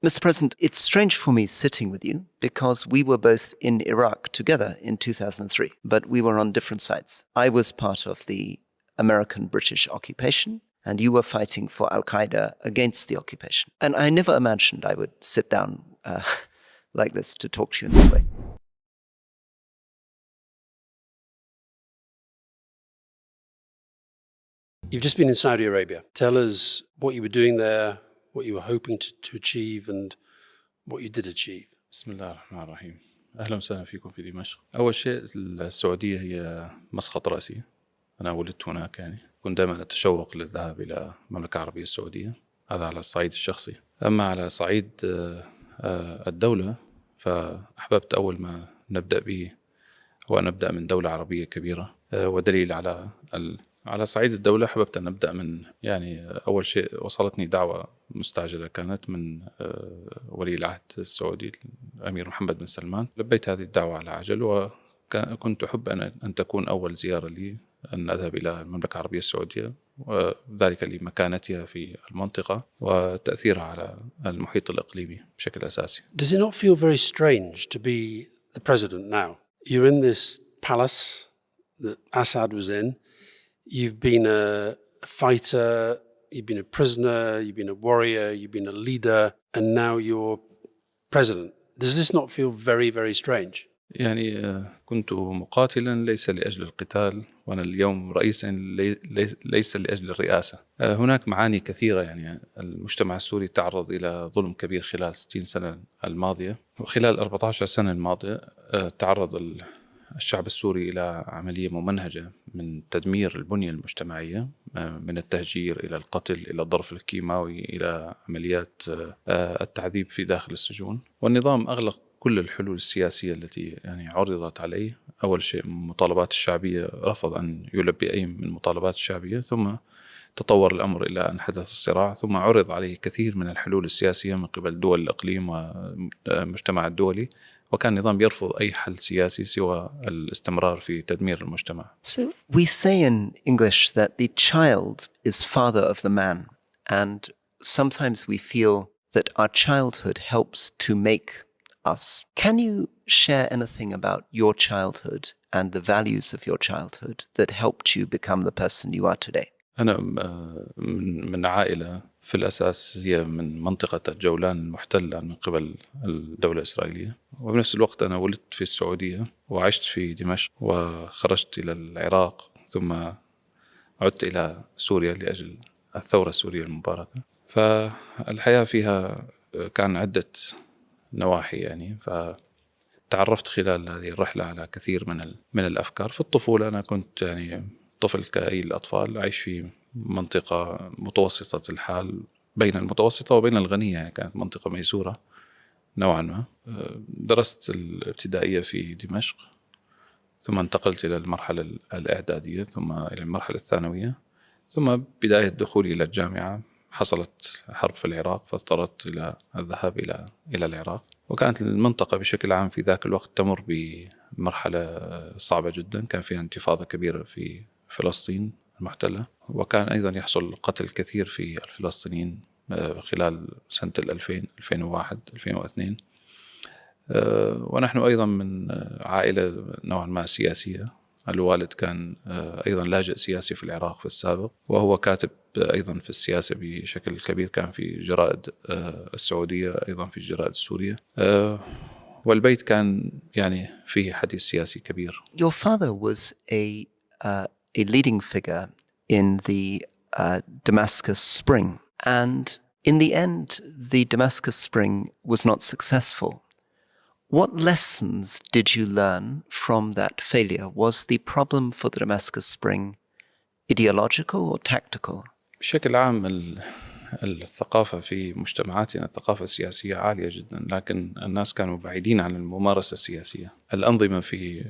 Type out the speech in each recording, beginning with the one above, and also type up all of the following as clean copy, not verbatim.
Mr. President, it's strange for me sitting with you because we were both in Iraq together in 2003, but we were on different sides. I was part of the American-British occupation, and you were fighting for Al-Qaeda against the occupation. And I never imagined I would sit down like this to talk to you in this way. You've just been in Saudi Arabia. Tell us what you were doing there, what you were hoping to achieve, and what you did achieve. بسم الله الرحمن الرحيم. أهلا وسهلا فيكم في دمشق. أول شيء السعودية هي مسقط رأسي. أنا ولدت هناك يعني. كنت دائما أتشوق للذهاب إلى المملكة العربية السعودية. هذا على الصعيد الشخصي. أما على صعيد الدولة فأحببت أول ما نبدأ به هو أن نبدأ من دولة عربية كبيرة. ودليل على صعيد الدولة حببت أن نبدأ من يعني أول شيء وصلتني دعوة مستعجلة كانت من ولي العهد السعودي الأمير محمد بن سلمان. لبيت هذه الدعوة على عجل وكنت أحب أن تكون أول زيارة لي أن أذهب إلى المملكة العربية السعودية وذلك لمكانتها في المنطقة وتأثيرها على المحيط الإقليمي بشكل أساسي. Does it not feel very strange to be the president now? You're in this palace that Assad was in. You've been a fighter, you've been a prisoner, you've been a warrior, you've been a leader, and now you're president. Does this not feel very, very strange? يعني كنت مقاتلا ليس لأجل القتال وأنا اليوم رئيسا ليس لأجل الرئاسة. هناك معاني كثيرة يعني المجتمع السوري تعرض إلى ظلم كبير خلال 60 سنة الماضية وخلال 14 سنة الماضية تعرض الشعب السوري إلى عملية ممنهجة من تدمير البنية المجتمعية من التهجير إلى القتل إلى الظرف الكيماوي إلى عمليات التعذيب في داخل السجون والنظام أغلق كل الحلول السياسية التي يعني عرضت عليه. أول شيء المطالبات الشعبية رفض أن يلبي أي من المطالبات الشعبية ثم تطور الأمر إلى أن حدث الصراع ثم عرض عليه كثير من الحلول السياسية من قبل دول الإقليم والمجتمع الدولي وكان النظام يرفض أي حل سياسي سوى الاستمرار في تدمير المجتمع. So we say in English that the child is father of the man, and sometimes we feel that our childhood helps to make us. Can you share anything about your childhood and the values of your childhood that helped you become the person you are today? أنا من عائلة في الأساس هي من منطقة الجولان المحتلة من قبل الدولة الإسرائيلية وبنفس الوقت أنا ولدت في السعودية وعشت في دمشق وخرجت إلى العراق ثم عدت إلى سوريا لأجل الثورة السورية المباركة. فالحياة فيها كان عدة نواحي يعني فتعرفت خلال هذه الرحلة على كثير من الأفكار. في الطفولة أنا كنت يعني طفل كأي الأطفال عايش في منطقة متوسطة الحال بين المتوسطة وبين الغنية يعني كانت منطقة ميسورة نوعا ما. درست الابتدائية في دمشق ثم انتقلت إلى المرحلة الإعدادية ثم إلى المرحلة الثانوية ثم بداية دخولي إلى الجامعة. حصلت حرب في العراق فاضطرت إلى الذهاب إلى العراق وكانت المنطقة بشكل عام في ذاك الوقت تمر بمرحلة صعبة جدا. كان فيها انتفاضة كبيرة في فلسطين المحتلة وكان أيضا يحصل قتل كثير في الفلسطينيين خلال سنة 2000 2001 2002. ونحن أيضا من عائلة نوعا ما سياسية. الوالد كان أيضا لاجئ سياسي في العراق في السابق وهو كاتب أيضا في السياسة بشكل كبير كان في جرائد السعودية أيضا في الجرائد السورية والبيت كان يعني فيه حديث سياسي كبير. Your father was a leading figure in the Damascus Spring, and in the end the Damascus Spring was not successful. What lessons did you learn from that failure? Was the problem for the Damascus Spring ideological or tactical? بشكل عام الثقافة في مجتمعاتنا الثقافة السياسية عالية جدا لكن الناس كانوا بعيدين عن الممارسة السياسية. الأنظمة في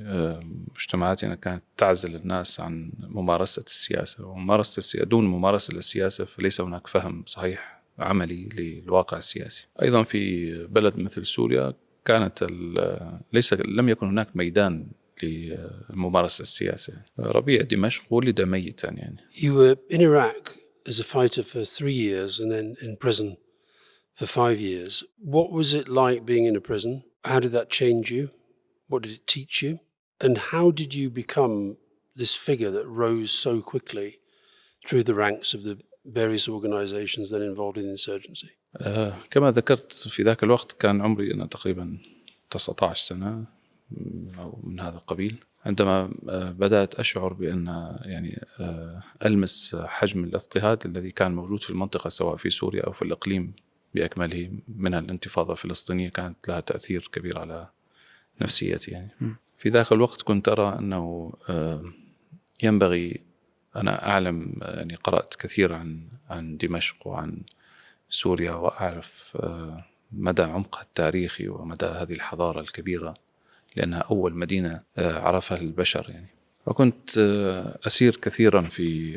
مجتمعاتنا كانت تعزل الناس عن ممارسة السياسة وممارسة دون ممارسة للسياسة فليس هناك فهم صحيح عملي للواقع السياسي. أيضا في بلد مثل سوريا كانت لم يكن هناك ميدان لممارسة السياسة. ربيع دمشق ولد ميتا يعني. You were in Iraq as a fighter for 3 years and then in prison for 5 years. What was it like being in a prison? How did that change you? What did it teach you? And how did you become this figure that rose so quickly through the ranks of the various organizations that involved in insurgency? كما ذكرت في ذاك الوقت كان عمري أنا تقريبا 19 سنة أو من هذا القبيل، عندما بدأت أشعر بأن يعني ألمس حجم الاضطهاد الذي كان موجود في المنطقة سواء في سوريا أو في الإقليم بأكمله، منها الانتفاضة الفلسطينية كانت لها تأثير كبير على نفسيتي يعني. في ذاك الوقت كنت أرى أنه ينبغي، أنا أعلم يعني قرأت كثير عن دمشق وعن سوريا، وأعرف مدى عمقها التاريخي ومدى هذه الحضارة الكبيرة، لأنها أول مدينة عرفها البشر يعني. وكنت أسير كثيرا في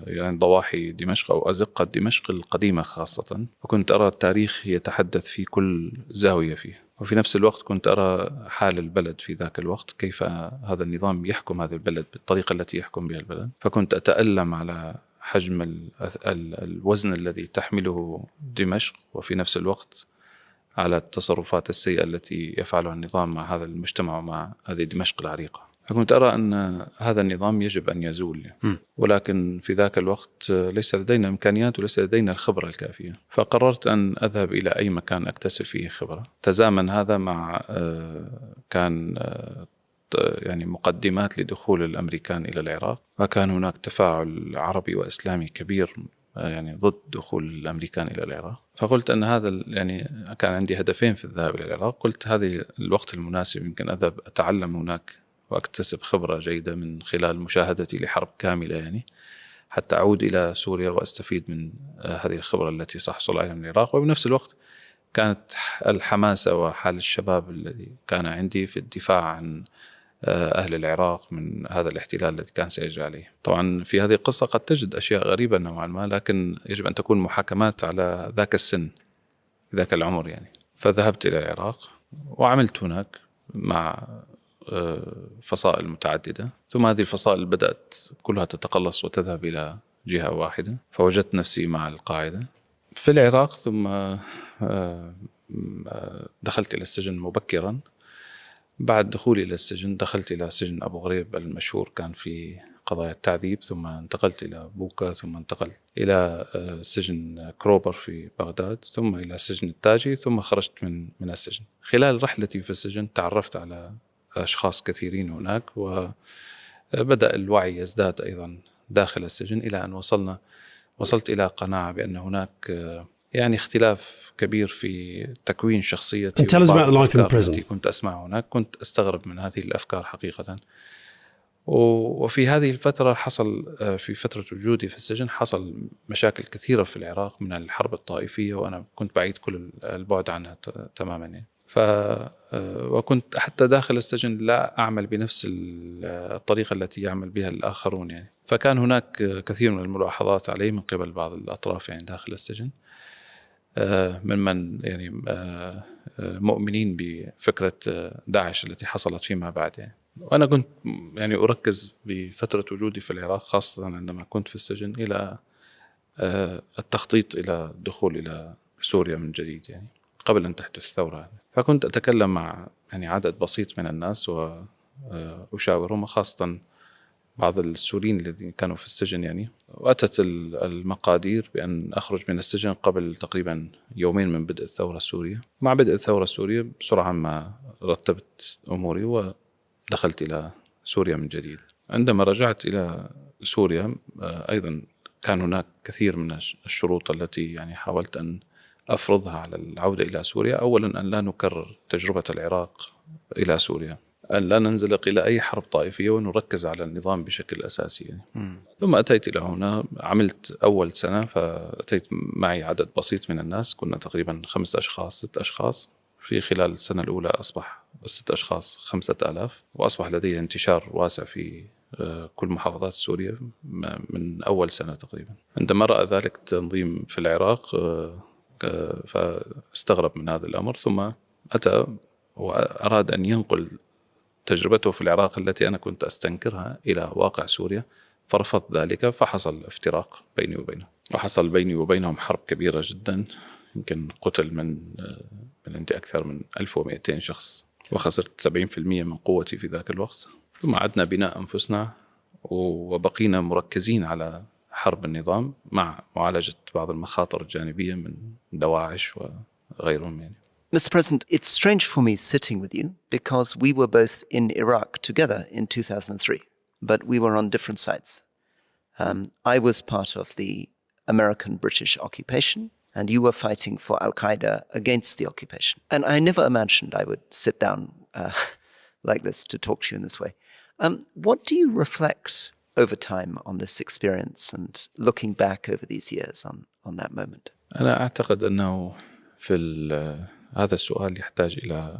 يعني ضواحي دمشق أو أزقة دمشق القديمة خاصة، وكنت أرى التاريخ يتحدث في كل زاوية فيه. وفي نفس الوقت كنت أرى حال البلد في ذاك الوقت، كيف هذا النظام يحكم هذا البلد بالطريقة التي يحكم بها البلد. فكنت أتألم على حجم الوزن الذي تحمله دمشق، وفي نفس الوقت على التصرفات السيئة التي يفعلها النظام مع هذا المجتمع ومع هذه دمشق العريقة. فكنت أرى أن هذا النظام يجب أن يزول، ولكن في ذاك الوقت ليس لدينا إمكانيات وليس لدينا الخبرة الكافية. فقررت أن أذهب إلى أي مكان أكتسب فيه خبرة. تزامن هذا مع كان يعني مقدمات لدخول الأمريكان إلى العراق، وكان هناك تفاعل عربي وإسلامي كبير يعني ضد دخول الأمريكان إلى العراق. فقلت أن هذا يعني كان عندي هدفين في الذهاب إلى العراق. قلت هذه الوقت المناسب، يمكن أذهب أتعلم هناك وأكتسب خبرة جيدة من خلال مشاهدتي لحرب كاملة يعني، حتى أعود إلى سوريا وأستفيد من هذه الخبرة التي سأحصل عليها من العراق. وبنفس الوقت كانت الحماسة وحال الشباب الذي كان عندي في الدفاع عن أهل العراق من هذا الاحتلال الذي كان سيجري عليه. طبعا في هذه القصة قد تجد أشياء غريبة نوعا ما، لكن يجب أن تكون محاكمات على ذاك السن ذاك العمر يعني. فذهبت إلى العراق وعملت هناك مع فصائل متعددة، ثم هذه الفصائل بدأت كلها تتقلص وتذهب إلى جهة واحدة، فوجدت نفسي مع القاعدة في العراق. ثم دخلت إلى السجن مبكرا. بعد دخولي إلى السجن دخلت إلى سجن أبو غريب المشهور، كان في قضايا التعذيب، ثم انتقلت إلى بوكا، ثم انتقلت إلى سجن كروبر في بغداد، ثم إلى سجن التاجي، ثم خرجت من السجن. خلال رحلتي في السجن تعرفت على أشخاص كثيرين هناك، وبدأ الوعي يزداد أيضا داخل السجن، إلى أن وصلت إلى قناعة بأن هناك يعني اختلاف كبير في تكوين شخصيتي. Tell us about the life in prison. التي كنت أسمع هناك كنت أستغرب من هذه الأفكار حقيقة. وفي هذه الفترة حصل، في فترة وجودي في السجن حصل مشاكل كثيرة في العراق من الحرب الطائفية، وأنا كنت بعيد كل البعد عنها تماما يعني. وكنت حتى داخل السجن لا أعمل بنفس الطريقة التي يعمل بها الآخرون يعني. فكان هناك كثير من الملاحظات علي من قبل بعض الأطراف يعني داخل السجن، ممن يعني مؤمنين بفكرة داعش التي حصلت فيما بعد يعني. وأنا كنت يعني أركز بفترة وجودي في العراق خاصة عندما كنت في السجن إلى التخطيط إلى الدخول إلى سوريا من جديد يعني قبل أن تحدث الثورة. فكنت أتكلم مع يعني عدد بسيط من الناس وأشاورهم، خاصة بعض السوريين الذين كانوا في السجن يعني. وأتت المقادير بأن أخرج من السجن قبل تقريبا يومين من بدء الثورة السورية. مع بدء الثورة السورية بسرعة ما رتبت أموري ودخلت إلى سوريا من جديد. عندما رجعت إلى سوريا أيضا كان هناك كثير من الشروط التي يعني حاولت أن أفرضها على العودة إلى سوريا. أولا أن لا نكرر تجربة العراق إلى سوريا، أن لا ننزلق إلى أي حرب طائفية ونركز على النظام بشكل أساسي يعني. ثم أتيت إلى هنا، عملت أول سنة فأتيت معي عدد بسيط من الناس، كنا تقريبا 5 أشخاص 6 أشخاص. في خلال السنة الأولى أصبح 6 أشخاص 5000، وأصبح لدي انتشار واسع في كل محافظات سوريا من أول سنة تقريبا. عندما رأى ذلك التنظيم في العراق فاستغرب من هذا الأمر، ثم أتى وأراد أن ينقل تجربته في العراق التي أنا كنت أستنكرها إلى واقع سوريا، فرفض ذلك. فحصل افتراق بيني وبينه، وحصل بيني وبينهم حرب كبيرة جدا يمكن قتل من عندي أكثر من 1200 شخص، وخسرت 70% من قوتي في ذاك الوقت. ثم عدنا بناء أنفسنا وبقينا مركزين على حرب النظام مع معالجة بعض المخاطر الجانبية من دواعش وغيرهم يعني. Mr. President, it's strange for me sitting with you because we were both in Iraq together in 2003, but we were on different sides. I was part of the American-British occupation, and you were fighting for Al-Qaeda against the occupation. And I never imagined I would sit down like this to talk to you in this way. What do you reflect over time on this experience and looking back over these years on that moment? أنا أعتقد أنه هذا السؤال يحتاج إلى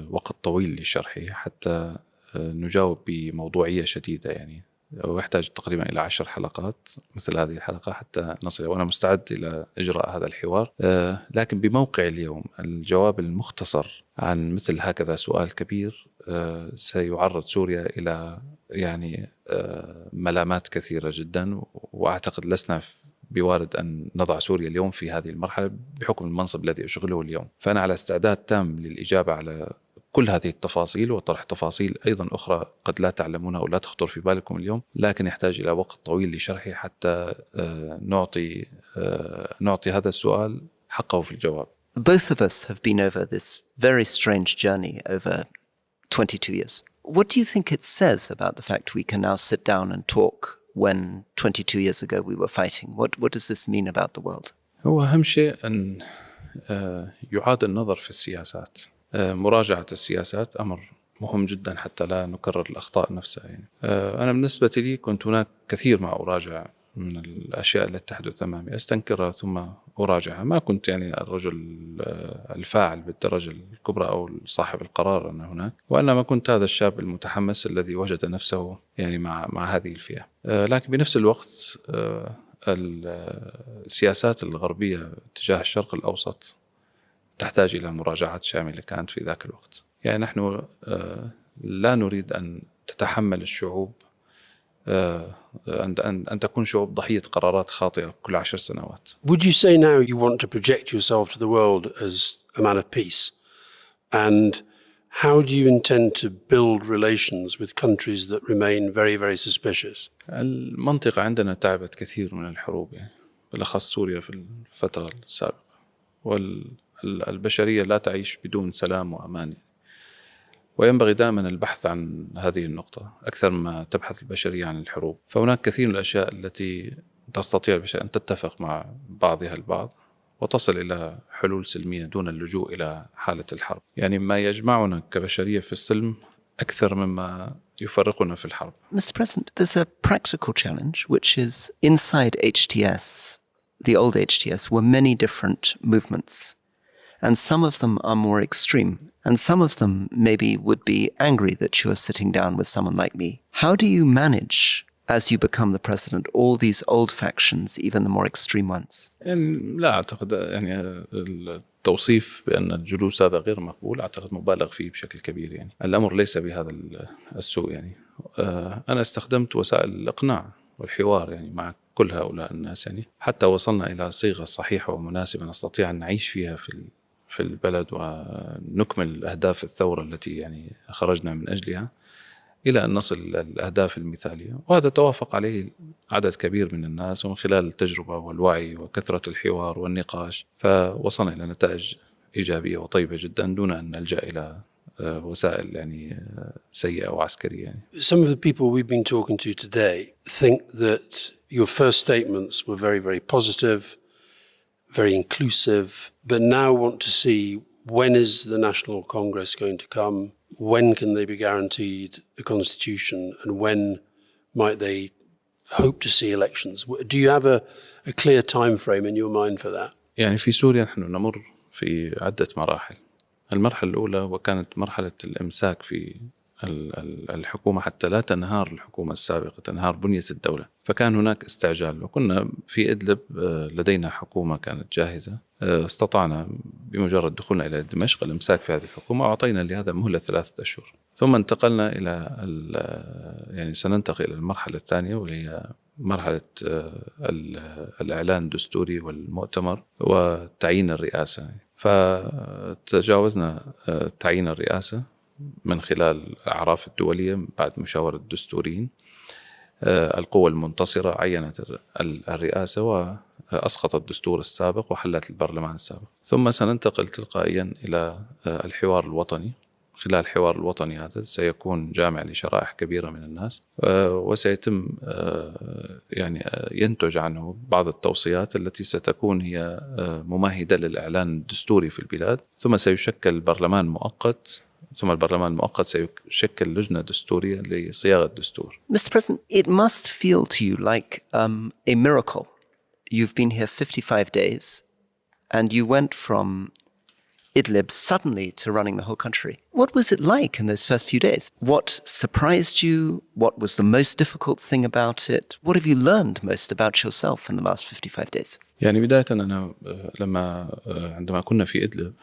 وقت طويل لشرحه حتى نجاوب بموضوعية شديدة يعني، ويحتاج تقريبا إلى 10 حلقات مثل هذه الحلقة حتى نصل، وأنا مستعد إلى إجراء هذا الحوار. لكن بموقع اليوم الجواب المختصر عن مثل هكذا سؤال كبير سيعرض سوريا إلى يعني ملامات كثيرة جدا، وأعتقد لسنا بوارد أن نضع سوريا اليوم في هذه المرحلة بحكم المنصب الذي أشغله اليوم. فأنا على استعداد تام للإجابة على كل هذه التفاصيل وطرح تفاصيل أيضا أخرى قد لا تعلمونها أو لا تخطر في بالكم اليوم، لكن يحتاج إلى وقت طويل لشرحه حتى نعطي هذا السؤال حقه في الجواب. Both of us have been over this very strange journey over 22 years. What do you think it says about the fact we can now sit down and talk when 22 years ago we were fighting? What does this mean about the world? هو أهم شيء أن يعاد النظر في السياسات. مراجعة السياسات أمر مهم جدا حتى لا نكرر الأخطاء نفسها يعني. أنا بالنسبة لي كنت هناك كثير ما أراجع من الأشياء التي تحدث أمامي، أستنكرها ثم أراجعها. ما كنت يعني الرجل الفاعل بالدرجة الكبرى أو صاحب القرار أنا هناك، وإنما كنت هذا الشاب المتحمس الذي وجد نفسه يعني مع هذه الفئة. لكن بنفس الوقت السياسات الغربية تجاه الشرق الأوسط تحتاج إلى مراجعات شاملة كانت في ذاك الوقت. يعني نحن لا نريد أن تتحمل الشعوب أن تكون شعوب ضحية قرارات خاطئة كل 10 سنوات. Would you say now you want to project yourself to the world as a man of peace? And how do you intend to build relations with countries that remain very, very suspicious? المنطقة عندنا تعبت كثير من الحروب يعني، بالأخص سوريا في الفترة السابقة، والبشرية لا تعيش بدون سلام وأمان، وينبغي دائما البحث عن هذه النقطة أكثر ما تبحث البشرية عن الحروب. فهناك كثير من الأشياء التي تستطيع البشرية أن تتفق مع بعضها البعض وتصل إلى حلول سلمية دون اللجوء إلى حالة الحرب. يعني ما يجمعنا كبشرية في السلم أكثر مما يفرقنا في الحرب. Mr. President, there's a practical challenge, which is inside HTS, the old HTS, were many different movements. And some of them are more extreme. And some of them maybe would be angry that you are sitting down with someone like me. How do you manage, as you become the president, all these old factions, even the more extreme ones? يعني لا أعتقد يعني التوصيف بأن الجلوس هذا غير مقبول أعتقد مبالغ فيه بشكل كبير. يعني الأمر ليس بهذا السوء. يعني أنا استخدمت وسائل الإقناع والحوار يعني مع كل هؤلاء الناس يعني حتى وصلنا إلى صيغة صحيحة ومناسبة نستطيع أن نعيش فيها في البلد ونكمل أهداف الثورة التي يعني خرجنا من أجلها إلى أن نصل الأهداف المثالية. وهذا توافق عليه عدد كبير من الناس، ومن خلال التجربة والوعي وكثرة الحوار والنقاش فوصلنا إلى نتائج إيجابية وطيبة جدا دون أن نلجأ إلى وسائل يعني سيئة وعسكرية يعني. Some of the people we've been talking to today think that your first statements were very, very positive, very inclusive, but now want to see when is the National Congress going to come, when can they be guaranteed a constitution, and when might they hope to see elections? Do you have a clear time frame in your mind for that? يعني في سوريا نحن نمر في عدة مراحل. المرحلة الأولى وكانت مرحلة الإمساك في الحكومة حتى لا تنهار الحكومة السابقة، تنهار بنية الدولة، فكان هناك استعجال. وكنا في إدلب لدينا حكومة كانت جاهزة، استطعنا بمجرد دخولنا إلى دمشق الإمساك في هذه الحكومة، وأعطينا لهذا مهلة 3 أشهر. ثم انتقلنا إلى يعني سننتقل إلى المرحلة الثانية وهي مرحلة الإعلان الدستوري والمؤتمر وتعيين الرئاسة. فتجاوزنا تعيين الرئاسة من خلال الأعراف الدولية بعد مشاورة الدستوريين. القوى المنتصرة عينت الرئاسة وأسقطت الدستور السابق وحلت البرلمان السابق. ثم سننتقل تلقائيا إلى الحوار الوطني. خلال الحوار الوطني هذا سيكون جامع لشرائح كبيرة من الناس، وسيتم يعني ينتج عنه بعض التوصيات التي ستكون هي ممهدة للإعلان الدستوري في البلاد. ثم سيشكل برلمان مؤقت، ثم البرلمان المؤقت سيشكل لجنة دستورية لصياغة الدستور. Mr. President, it must feel to you like a miracle. You've been here 55 days and you went from Idlib suddenly to running the whole country. What was it like in those first few days? What surprised you? What was the most difficult thing about it? What have you learned most about yourself in the last 55 days? يعني بداية أنا عندما كنا في إدلب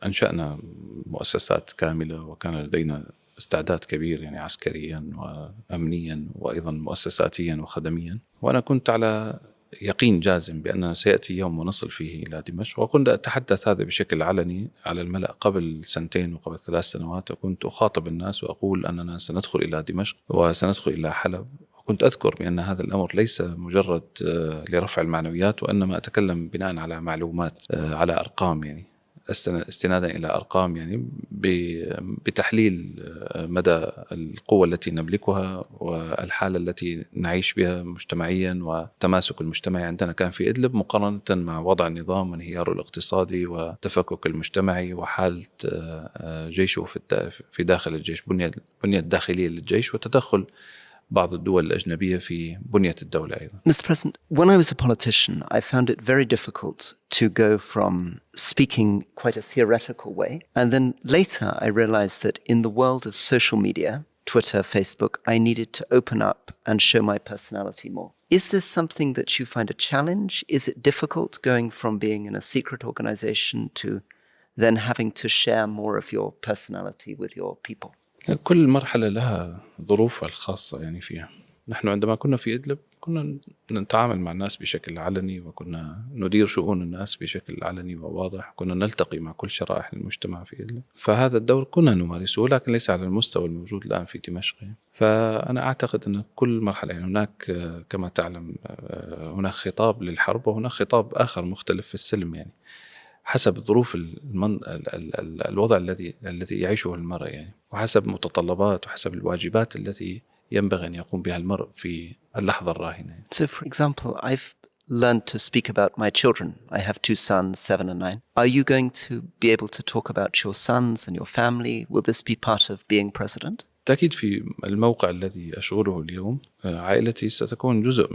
أنشأنا مؤسسات كاملة، وكان لدينا استعداد كبير يعني عسكريا وأمنيا وأيضا مؤسساتيا وخدميا. وأنا كنت على يقين جازم بأننا سيأتي يوم ونصل فيه إلى دمشق، وكنت أتحدث هذا بشكل علني على الملأ قبل 2 وقبل 3 سنوات، وكنت أخاطب الناس وأقول أننا سندخل إلى دمشق وسندخل إلى حلب. وكنت أذكر بأن هذا الأمر ليس مجرد لرفع المعنويات، وإنما أتكلم بناء على معلومات، على أرقام، يعني استنادا إلى أرقام، يعني بتحليل مدى القوة التي نملكها والحالة التي نعيش بها مجتمعيا والتماسك المجتمعي عندنا كان في إدلب، مقارنة مع وضع النظام وانهياره الاقتصادي والتفكك المجتمعي وحالة جيشه في داخل الجيش، بنية داخلية للجيش، وتدخل بعض الدول الأجنبية في بنية الدولة أيضا. Mr. President, when I was a politician, I found it very difficult to go from speaking quite a theoretical way. And then later I realized that in the world of social media, Twitter, Facebook, I needed to open up and show my personality more. Is this something that you find a challenge? Is it difficult going from being in a secret organization to then having to share more of your personality with your people? كل مرحلة لها ظروفها الخاصة يعني فيها. نحن عندما كنا في إدلب كنا نتعامل مع الناس بشكل علني، وكنا ندير شؤون الناس بشكل علني وواضح، كنا نلتقي مع كل شرائح المجتمع في إدلب. فهذا الدور كنا نمارسه، لكن ليس على المستوى الموجود الآن في دمشق. فأنا أعتقد أن كل مرحلة يعني هناك كما تعلم هناك خطاب للحرب وهناك خطاب آخر مختلف في السلم، يعني حسب ظروف الوضع الذي يعيشه المرء، يعني وحسب متطلبات وحسب الواجبات التي ينبغي أن يقوم بها المرء في اللحظة الراهنة. So for example, I've learned to speak about my children. I have 2 sons, 7 and 9. Are you going to be able to talk about your sons and your family? Will this be part of being president? بالتأكيد في الموقع الذي أشغله اليوم عائلتي ستكون جزء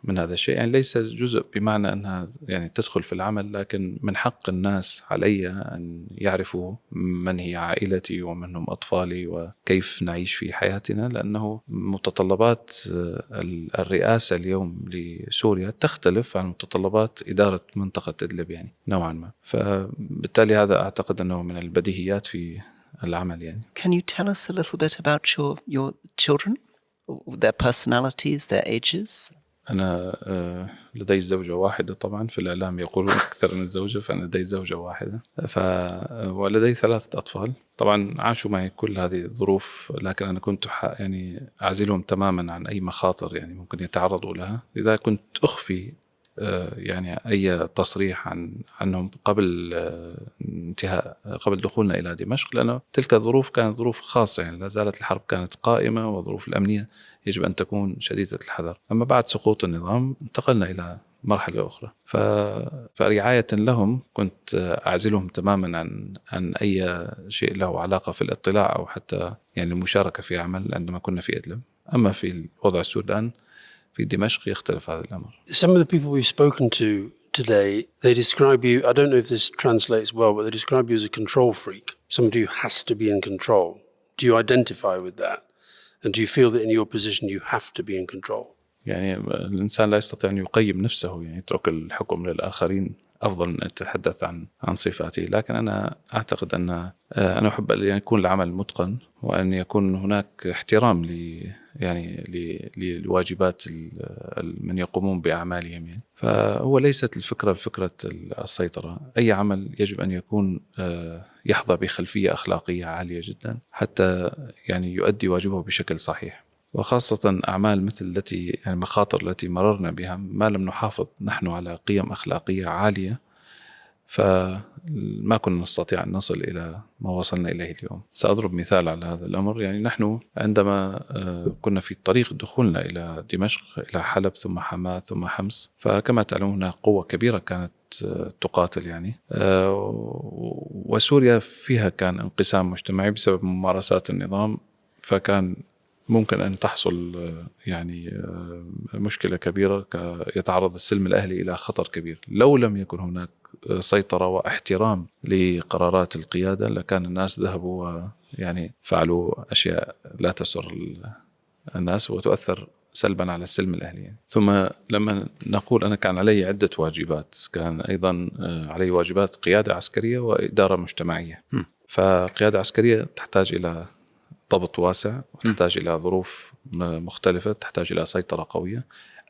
من هذا الشيء، يعني ليس جزء بمعنى أنها يعني تدخل في العمل، لكن من حق الناس علي أن يعرفوا من هي عائلتي ومن هم أطفالي وكيف نعيش في حياتنا، لأنه متطلبات الرئاسة اليوم لسوريا تختلف عن متطلبات إدارة منطقة إدلب يعني نوعا ما. فبالتالي هذا أعتقد أنه من البديهيات في العمل يعني. Can you tell us a little bit about your children, their personalities, their ages? أنا لدي زوجة واحدة، طبعا في الإعلام يقولون أكثر من الزوجة، فأنا لدي زوجة واحدة، ولدي 3 أطفال. طبعا عاشوا معي كل هذه الظروف، لكن أنا كنت يعني أعزلهم تماما عن أي مخاطر يعني ممكن يتعرضوا لها، لذا كنت أخفي يعني أي تصريح عنهم قبل قبل دخولنا إلى دمشق، لأنه تلك الظروف كانت ظروف خاصة، يعني لا زالت الحرب كانت قائمة وظروف الأمنية يجب أن تكون شديدة الحذر. أما بعد سقوط النظام انتقلنا إلى مرحلة أخرى، فرعاية لهم كنت أعزلهم تماما عن أي شيء له علاقة في الاطلاع أو حتى يعني المشاركة في عمل عندما كنا في إدلب. أما في الوضع السودان في دمشق يختلف هذا الأمر. Some of the people we've spoken to today, they describe you, I don't know if this translates well, but they describe you as a control freak, somebody who has to be in control. Do you identify with that? And do you feel that in your position you have to be in control? يعني الإنسان لا يستطيع أن يقيم نفسه، يعني يترك الحكم للآخرين أفضل من أن أتحدث عن صفاتي. لكن أنا أعتقد أن أنا أحب أن يكون العمل متقن، وأن يكون هناك احترام يعني لواجبات من يقومون بأعمالهم يعني. فهو ليست الفكرة بفكرة السيطرة. أي عمل يجب أن يكون يحظى بخلفية أخلاقية عالية جدا حتى يعني يؤدي واجبه بشكل صحيح، وخاصة أعمال مثل التي يعني المخاطر التي مررنا بها، ما لم نحافظ نحن على قيم أخلاقية عالية فما كنا نستطيع أن نصل إلى ما وصلنا إليه اليوم. سأضرب مثال على هذا الأمر. يعني نحن عندما كنا في طريق دخولنا إلى دمشق، إلى حلب ثم حماة ثم حمص، فكما تعلمون هناك قوة كبيرة كانت تقاتل يعني، وسوريا فيها كان انقسام مجتمعي بسبب ممارسات النظام، فكان ممكن أن تحصل يعني مشكلة كبيرة، يتعرض السلم الأهلي إلى خطر كبير. لو لم يكن هناك سيطرة واحترام لقرارات القيادة لكان الناس ذهبوا يعني فعلوا أشياء لا تسر الناس وتؤثر سلبا على السلم الأهلي يعني. ثم لما نقول أنا كان علي عدة واجبات، كان أيضا علي واجبات قيادة عسكرية وإدارة مجتمعية. فقيادة عسكرية تحتاج إلى ضبط واسع وتحتاج إلى ظروف مختلفة، تحتاج إلى سيطرة قوية.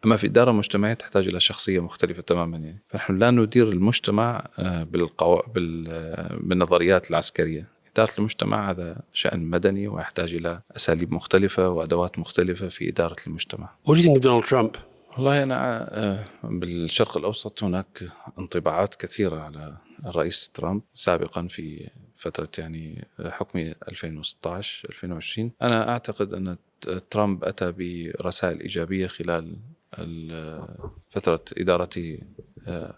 أما في إدارة مجتمعية تحتاج إلى شخصية مختلفة تماما يعني. فنحن لا ندير المجتمع بالنظريات العسكرية. إدارة المجتمع هذا شأن مدني ويحتاج إلى أساليب مختلفة وأدوات مختلفة في إدارة المجتمع. What do you think of Donald Trump? والله أنا بالشرق الأوسط هناك انطباعات كثيرة على الرئيس ترامب سابقا في فترة يعني حكمي 2016-2020. أنا أعتقد أن ترامب أتى برسائل إيجابية خلال فترة إدارته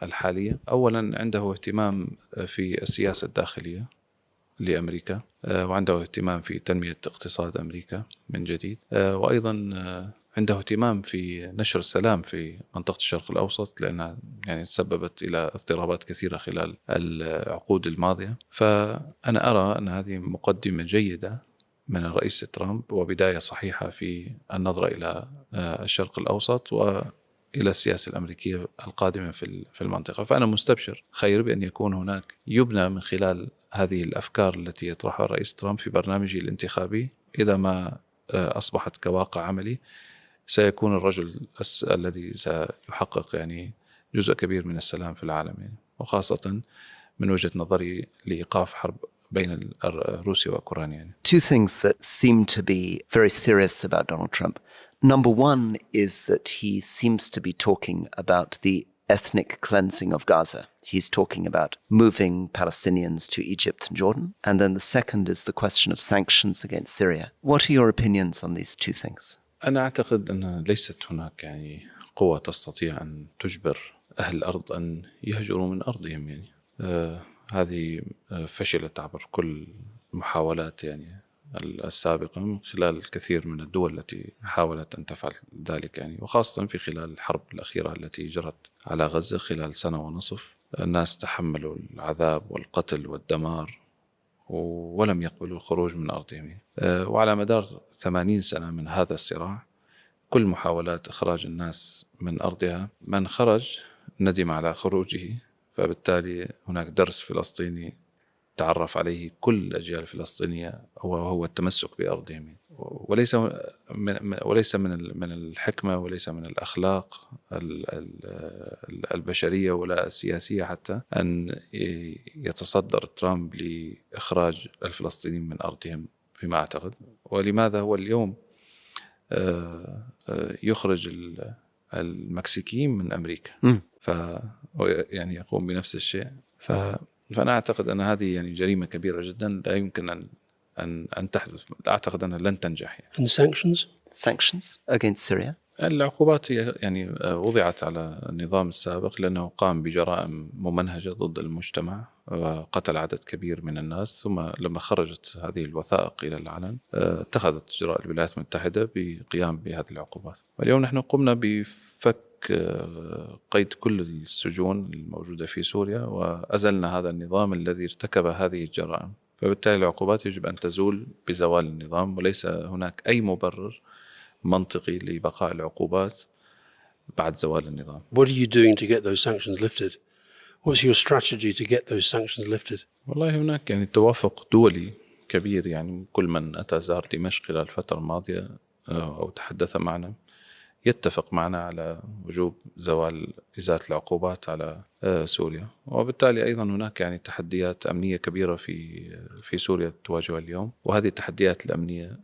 الحالية. أولا عنده اهتمام في السياسة الداخلية لأمريكا، وعنده اهتمام في تنمية اقتصاد أمريكا من جديد، وأيضا عنده اهتمام في نشر السلام في منطقة الشرق الأوسط، لأنها يعني تسببت إلى اضطرابات كثيرة خلال العقود الماضية. فأنا أرى أن هذه مقدمة جيدة من الرئيس ترامب وبداية صحيحة في النظرة إلى الشرق الأوسط وإلى السياسة الأمريكية القادمة في المنطقة. فأنا مستبشر خير بأن يكون هناك يبنى من خلال هذه الأفكار التي يطرحها الرئيس ترامب في برنامجه الانتخابي، إذا ما أصبحت كواقع عملي سيكون الرجل الذي سيحقق يعني جزء كبير من السلام في العالم يعني، وخاصة من وجهة نظري لإيقاف حرب بين روسيا وأوكرانيا يعني. Two things that seem to be very serious about Donald Trump. Number one is that he seems to be talking about the ethnic cleansing of Gaza. He's talking about moving Palestinians to Egypt and Jordan. And then the second is the question of sanctions against Syria. What are your opinions on these two things? أنا أعتقد أن ليست هناك يعني قوة تستطيع أن تجبر أهل الأرض أن يهجروا من أرضهم يعني. هذه فشلت عبر كل المحاولات يعني السابقة من خلال الكثير من الدول التي حاولت أن تفعل ذلك يعني، وخاصة في خلال الحرب الأخيرة التي جرت على غزة خلال 1.5 سنة. الناس تحملوا العذاب والقتل والدمار ولم يقبلوا الخروج من أرضهم. وعلى مدار 80 سنة من هذا الصراع كل محاولات إخراج الناس من أرضها، من خرج ندم على خروجه. فبالتالي هناك درس فلسطيني تعرف عليه كل الأجيال الفلسطينية وهو التمسك بأرضهم، وليس من الحكمة وليس من الأخلاق البشرية ولا السياسية حتى أن يتصدر ترامب لإخراج الفلسطينيين من أرضهم فيما أعتقد. ولماذا هو اليوم يخرج المكسيكيين من أمريكا يعني يقوم بنفس الشيء. فأنا أعتقد أن هذه يعني جريمة كبيرة جدا لا يمكن أن تحدث. أعتقد أنها لن تنجح يعني. And sanctions? Sanctions against Syria? العقوبات هي يعني وضعت على النظام السابق لأنه قام بجرائم ممنهجة ضد المجتمع وقتل عدد كبير من الناس. ثم لما خرجت هذه الوثائق إلى العلن اتخذت إجراء الولايات المتحدة بقيام بهذه العقوبات. واليوم نحن قمنا بفك قيد كل السجون الموجودة في سوريا وأزلنا هذا النظام الذي ارتكب هذه الجرائم. فبالتالي العقوبات يجب أن تزول بزوال النظام، وليس هناك أي مبرر منطقي لبقاء العقوبات بعد زوال النظام. What are you doing to get those sanctions lifted? What's your strategy to get those sanctions lifted? والله هناك يعني توافق دولي كبير يعني. كل من أتى زار دمشق خلال الفترة الماضية أو تحدث معنا يتفق معنا على وجوب زوال إزالة العقوبات على سوريا. وبالتالي أيضا هناك يعني تحديات أمنية كبيرة في سوريا تواجهها اليوم، وهذه التحديات الأمنية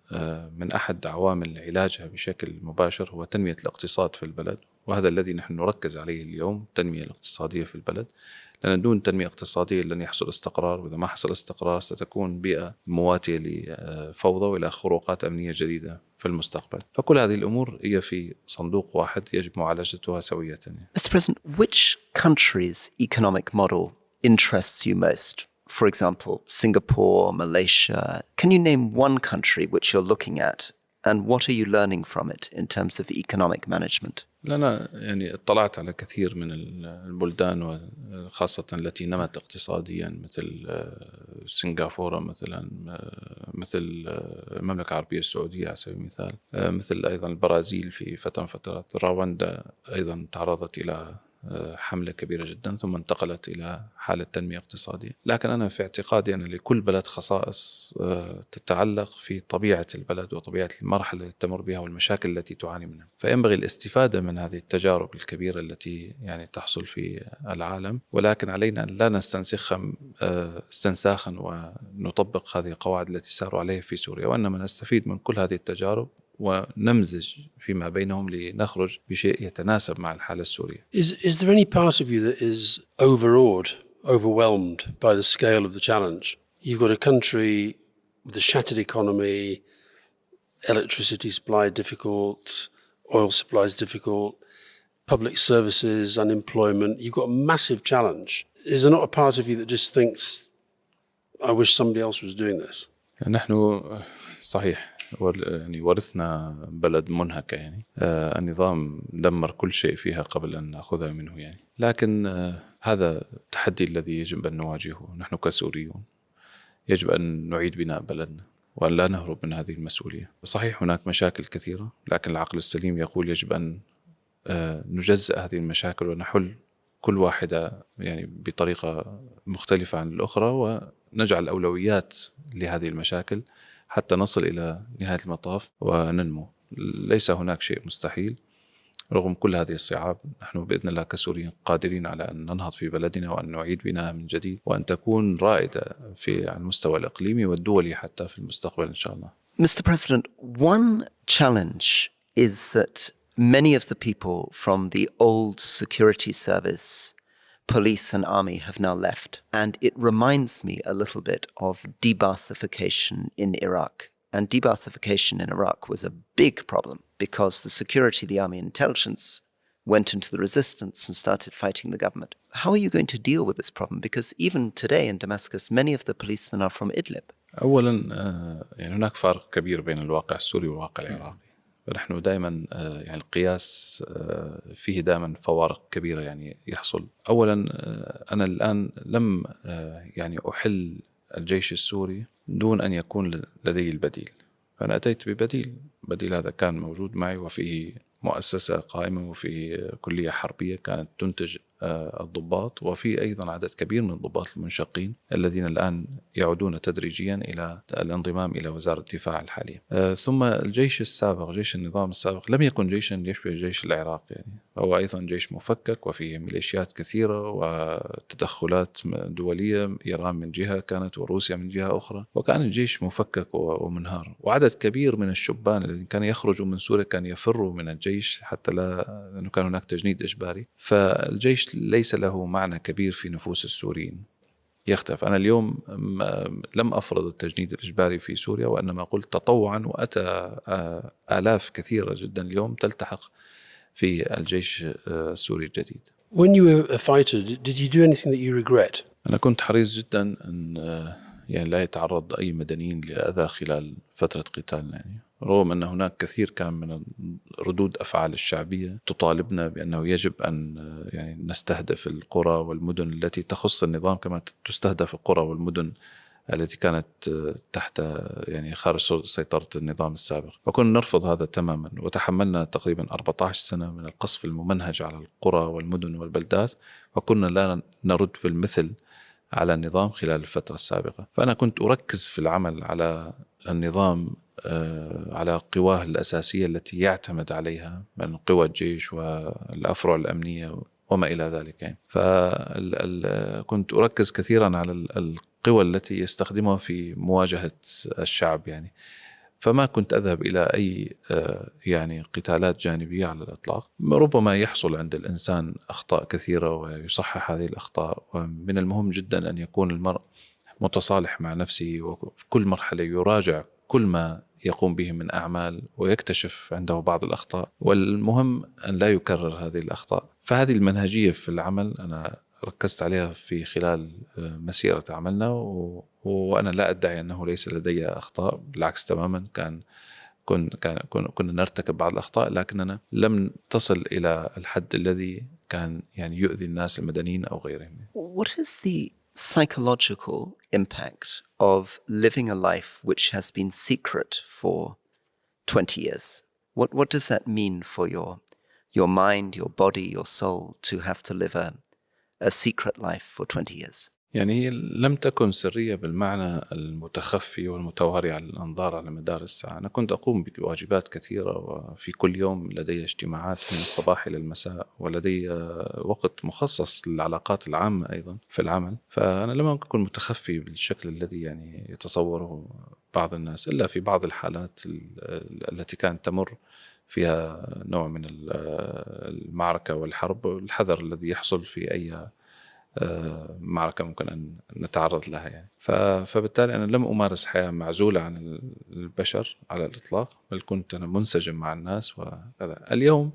من أحد عوامل علاجها بشكل مباشر هو تنمية الاقتصاد في البلد، وهذا الذي نحن نركز عليه اليوم، التنمية الاقتصادية في البلد، لأن دون تنمية اقتصادية لن يحصل استقرار، وإذا ما حصل استقرار ستكون بيئة مواتية لفوضى وإلى خروقات أمنية جديدة في المستقبل. فكل هذه الأمور هي في صندوق واحد يجب معالجتها سوية. Mr. President, which country's economic model interests you most? For example, Singapore, Malaysia. Can you name one country which you're looking at, and what are you learning from it in terms of economic management? أنا يعني اطلعت على كثير من البلدان وخاصة التي نمت اقتصاديا مثل سنغافورة مثلا، مثل المملكة العربية السعودية على سبيل المثال، مثل أيضا البرازيل في فترات، رواندا أيضا تعرضت إلى حملة كبيرة جدا ثم انتقلت إلى حالة تنمية اقتصادية. لكن أنا في اعتقادي أن لكل بلد خصائص تتعلق في طبيعة البلد وطبيعة المرحلة التي تمر بها والمشاكل التي تعاني منها، فينبغي الاستفادة من هذه التجارب الكبيرة التي يعني تحصل في العالم، ولكن علينا أن لا نستنسخها استنساخا ونطبق هذه القواعد التي ساروا عليها في سوريا، وإنما نستفيد من كل هذه التجارب ونمزج فيما بينهم لنخرج بشيء يتناسب مع الحالة السورية. Is there any part of you that is overwhelmed by the scale of the challenge? You've got a country with a shattered economy, electricity supply difficult, oil supplies difficult, public services, unemployment. You've got a massive challenge. Is there not a part of you that just thinks, I wish somebody else was doing this? نحن صحيح يعني ورثنا بلد منهكة، يعني النظام دمر كل شيء فيها قبل أن نأخذها منه يعني. لكن هذا التحدي الذي يجب أن نواجهه نحن كسوريون. يجب أن نعيد بناء بلدنا وأن لا نهرب من هذه المسؤولية. صحيح هناك مشاكل كثيرة، لكن العقل السليم يقول يجب أن نجزأ هذه المشاكل ونحل كل واحدة يعني بطريقة مختلفة عن الأخرى، ونجعل أولويات لهذه المشاكل حتى نصل إلى نهاية المطاف وننمو. ليس هناك شيء مستحيل رغم كل هذه الصعاب. نحن بإذن الله كسوريين قادرين على أن ننهض في بلدنا وأن نعيد بناءها من جديد، وأن تكون رائدة على المستوى الإقليمي والدولي حتى في المستقبل إن شاء الله. Mr. President, one challenge is that many of the people from the old security service, police and army, have now left. And it reminds me a little bit of de-Baathification in Iraq. And de-Baathification in Iraq was a big problem because the security, the army intelligence went into the resistance and started fighting the government. How are you going to deal with this problem? Because even today in Damascus, many of the policemen are from Idlib. أولا يعني هناك فرق كبير بين الواقع السوري والواقع العراقي، فنحن دائما يعني القياس فيه دائما فوارق كبيرة يعني يحصل. أولا أنا الآن لم يعني أحل الجيش السوري دون أن يكون لدي البديل، فأنا أتيت بديل هذا كان موجود معي، وفيه مؤسسة قائمة وفي كلية حربية كانت تنتج الضباط، وفي أيضا عدد كبير من الضباط المنشقين الذين الآن يعودون تدريجيا إلى الانضمام إلى وزارة الدفاع الحالية. ثم الجيش السابق، جيش النظام السابق، لم يكن جيشا يشبه جيش العراق، يعني هو أيضا جيش مفكك وفيه ميليشيات كثيرة وتدخلات دولية، إيران من جهة كانت وروسيا من جهة أخرى، وكان الجيش مفكك ومنهار، وعدد كبير من الشبان الذين كانوا يخرجوا من سوريا كانوا يفروا من الجيش حتى لأنه كان هناك تجنيد إجباري. فالجيش ليس له معنى كبير في نفوس السوريين، يختلف. أنا اليوم لم أفرض التجنيد الإجباري في سوريا، وإنما قلت تطوعا، وأتى آلاف كثيرة جدا اليوم تلتحق في الجيش السوري الجديد. When you were a fighter, did you do anything that you regret? أنا كنت حريص جدا أن يعني لا يتعرض أي مدنيين لأذى خلال فترة قتالنا، يعني رغم أن هناك كثير كان من ردود أفعال الشعبية تطالبنا بأنه يجب أن يعني نستهدف القرى والمدن التي تخص النظام كما تستهدف القرى والمدن التي كانت تحت يعني خارج سيطرة النظام السابق، وكنا نرفض هذا تماما، وتحملنا تقريبا 14 سنة من القصف الممنهج على القرى والمدن والبلدات، وكنا لا نرد بالمثل على النظام خلال الفترة السابقة. فأنا كنت أركز في العمل على النظام على قواه الأساسية التي يعتمد عليها من قوى الجيش والأفرع الأمنية وما إلى ذلك يعني. فكنت أركز كثيرا على القوى التي يستخدمها في مواجهة الشعب يعني. فما كنت أذهب إلى أي يعني قتالات جانبية على الإطلاق. ربما يحصل عند الإنسان أخطاء كثيرة ويصحح هذه الأخطاء، ومن المهم جدا أن يكون المرء متصالح مع نفسه، وفي كل مرحلة يراجع كل ما يقوم به من أعمال ويكتشف عنده بعض الأخطاء، والمهم أن لا يكرر هذه الأخطاء. فهذه المنهجية في العمل أنا ركزت عليها في خلال مسيرة عملنا، وأنا لا أدعي أنه ليس لدي أخطاء، بالعكس تماما. كنا نرتكب بعض الأخطاء، لكننا لم تصل إلى الحد الذي كان يعني يؤذي الناس المدنيين أو غيرهم. What is the psychological impact of living a life which has been secret for 20 years? What does that mean for your mind, your body, your soul, to have to live a secret life for 20 years? يعني هي لم تكن سرية بالمعنى المتخفي والمتواري على الأنظار على مدار الساعة. أنا كنت أقوم بواجبات كثيرة، وفي كل يوم لدي اجتماعات من الصباح إلى المساء، ولدي وقت مخصص للعلاقات العامة أيضا في العمل. فأنا لم أكن متخفي بالشكل الذي يعني يتصوره بعض الناس، إلا في بعض الحالات التي كانت تمر فيها نوع من المعركة والحرب والحذر الذي يحصل في أي معركة ممكن أن نتعرض لها يعني. فبالتالي أنا لم أمارس حياة معزولة عن البشر على الإطلاق، بل كنت أنا منسجم مع الناس وكذا. اليوم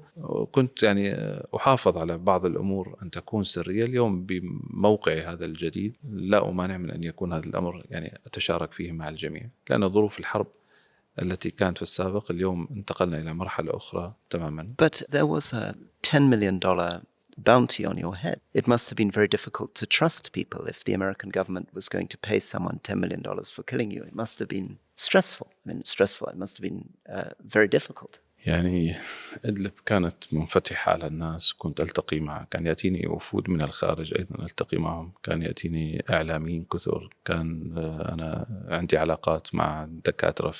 كنت يعني أحافظ على بعض الأمور أن تكون سرية. اليوم بموقعي هذا الجديد لا أمانع من أن يكون هذا الأمر يعني أتشارك فيه مع الجميع، لأن ظروف الحرب التي كانت في السابق اليوم انتقلنا إلى مرحلة أخرى تماما. But there was a $10 million bounty on your head. It must have been very difficult to trust people if the American government was going to pay someone $10 million for killing you. It must have been stressful. It must have been very difficult. يعني إدلب كانت منفتحة على الناس. كنت ألتقي كان يأتيني وفود من الخارج أيضا ألتقي معهم، كان يأتيني إعلاميين كثر، كان أنا عندي علاقات مع دكاترة